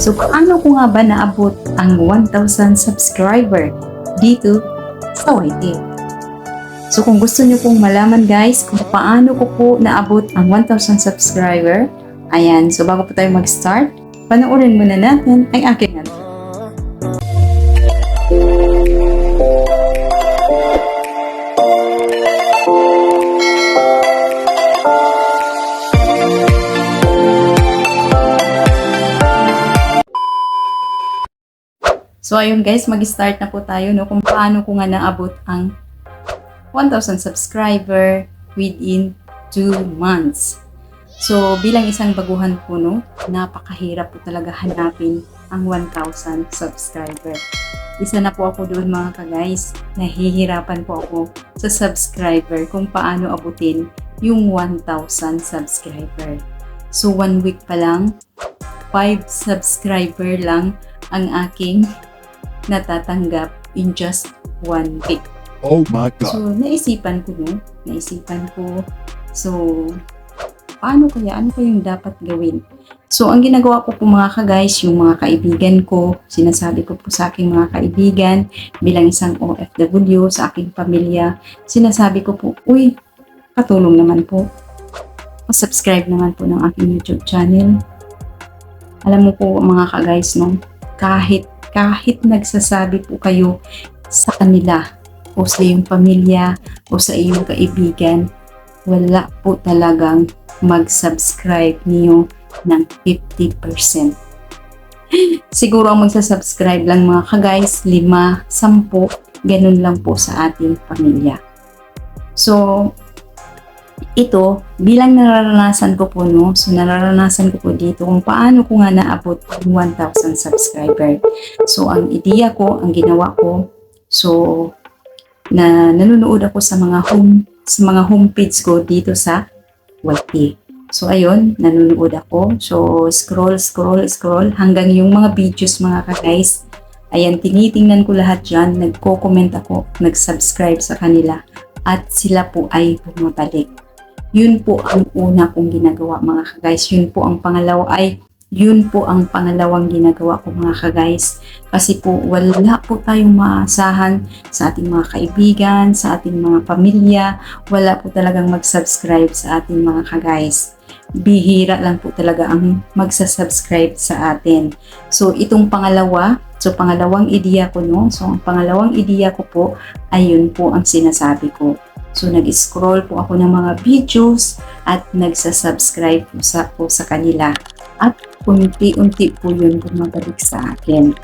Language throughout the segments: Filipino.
So, paano ko nga ba naabot ang 1,000 subscriber dito sa YT? So, kung gusto nyo pong malaman guys kung paano ko po naabot ang 1,000 subscriber, ayan, so bago po tayo mag-start, panoorin muna natin ang aking ano. So, ayun guys, mag-start na po tayo no, kung paano ko nga naabot ang 1,000 subscriber within 2 months. So, bilang isang baguhan po, no, napakahirap po talaga hanapin ang 1,000 subscriber. Isa na po ako doon mga ka-guys, nahihirapan po ako sa subscriber kung paano abutin yung 1,000 subscriber. So, 1 week pa lang, 5 subscriber lang ang aking natatanggap in just 1 week. Oh my God. So, naisipan ko, no? So, paano kaya? Ano kayong dapat gawin? So, ang ginagawa ko po mga ka-guys, yung mga kaibigan ko, sinasabi ko po sa aking mga kaibigan, bilang isang OFW sa aking pamilya, sinasabi ko po, uy, katulong naman po. Subscribe naman po ng aking YouTube channel. Alam mo po mga ka-guys, no? Kahit nagsasabi po kayo sa kanila o sa iyong pamilya o sa iyong kaibigan, wala po talagang mag-subscribe niyo ng 50%. Siguro ang magsasubscribe lang mga ka-guys, 5, 10, ganun lang po sa ating pamilya. So, ito, bilang nararanasan ko po, no? So, nararanasan ko po dito kung paano ko nga naabot yung 1,000 subscriber. So, ang ideya ko, ang ginawa ko, so, nanonood ako sa mga homepage ko dito sa YT. So, ayun, nanonood ako. So, scroll hanggang yung mga videos mga ka-guys. Ayan, tinitingnan ko lahat dyan. Nagko-comment ako, nag-subscribe sa kanila. At sila po ay bumabalik. Yun po ang una kong ginagawa mga ka-guys. Yun po ang pangalawang ginagawa ko mga ka-guys. Kasi po wala po tayong maasahan sa ating mga kaibigan, sa ating mga pamilya. Wala po talagang mag-subscribe sa ating mga ka-guys. Bihira lang po talaga ang magsasubscribe sa atin. So itong pangalawang ideya ko, no? So ang pangalawang ideya ko po, ayun po ang sinasabi ko. So, nag-scroll po ako ng mga videos at nagsasubscribe po sa kanila. At unti-unti po yun bumabalik sa akin.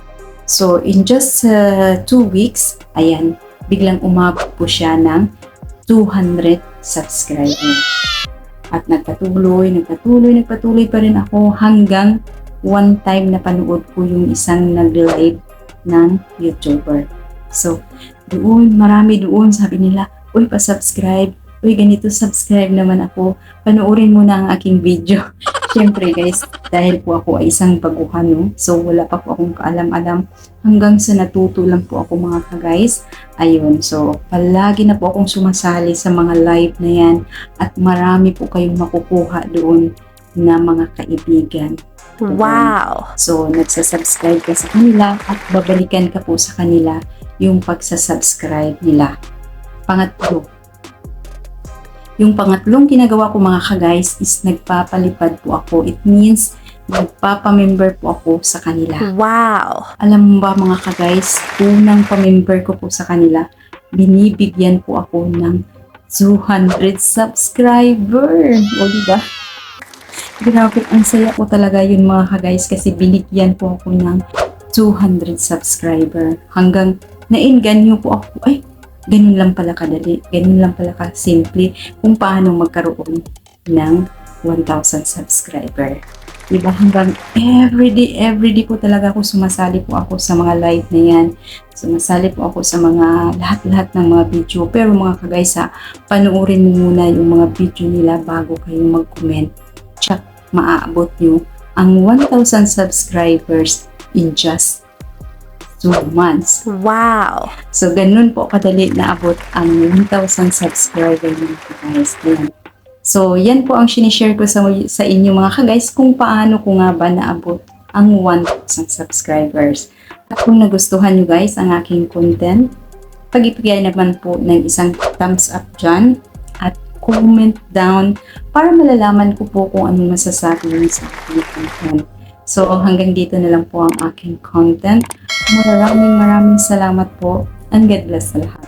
So, in just 2 weeks, ayan, biglang umabot po siya ng 200 subscriber. At nagpatuloy pa rin ako hanggang one time na panood ko yung isang nag-live ng YouTuber. So, marami doon, sabi nila, uy, pa-subscribe. Uy, ganito, subscribe naman ako. Panoorin mo na ang aking video. Siyempre guys, dahil po ako ay isang baguhan, no? So, wala pa po akong kaalam-alam. Hanggang sa natuto lang po ako mga ka-guys. Ayun, so, palagi na po akong sumasali sa mga live na yan. At marami po kayong makukuha doon na mga kaibigan. Wow! So, nagsasubscribe ka sa kanila at babalikan ka po sa kanila yung pagsasubscribe nila. Yung pangatlong ginagawa ko mga ka-guys is nagpapalipad po ako. It means nagpapamember po ako sa kanila. Wow! Alam mo ba mga ka-guys, unang pamember ko po sa kanila, binibigyan po ako ng 200 subscriber. O diba? Grabe, ang saya ko talaga yun mga ka-guys kasi binigyan po ako ng 200 subscriber. Hanggang nainganyo po ako, ay, ganun lang pala kadali, ganun lang pala kasimple kung paano magkaroon ng 1,000 subscriber. Diba hanggang everyday po talaga ako sumasali po ako sa mga live na yan. Sumasali po ako sa mga lahat ng mga video. Pero mga ka-guys panoorin mo muna yung mga video nila bago kayo mag-comment. Tsak, maaabot nyo ang 1,000 subscribers in just 2 months. Wow! So, ganun po kadali naabot ang 1,000 subscriber mga guys. So, yan po ang sinishare ko sa inyo mga ka-guys kung paano ko nga ba naabot ang 1,000 subscribers. At kung nagustuhan nyo guys ang aking content, pag-ibigay naman po ng isang thumbs up dyan at comment down para malalaman ko po kung anong masasabi nyo sa aking content. So hanggang dito na lang po ang aking content. Maraming salamat po and God bless sa lahat.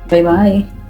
Bye-bye!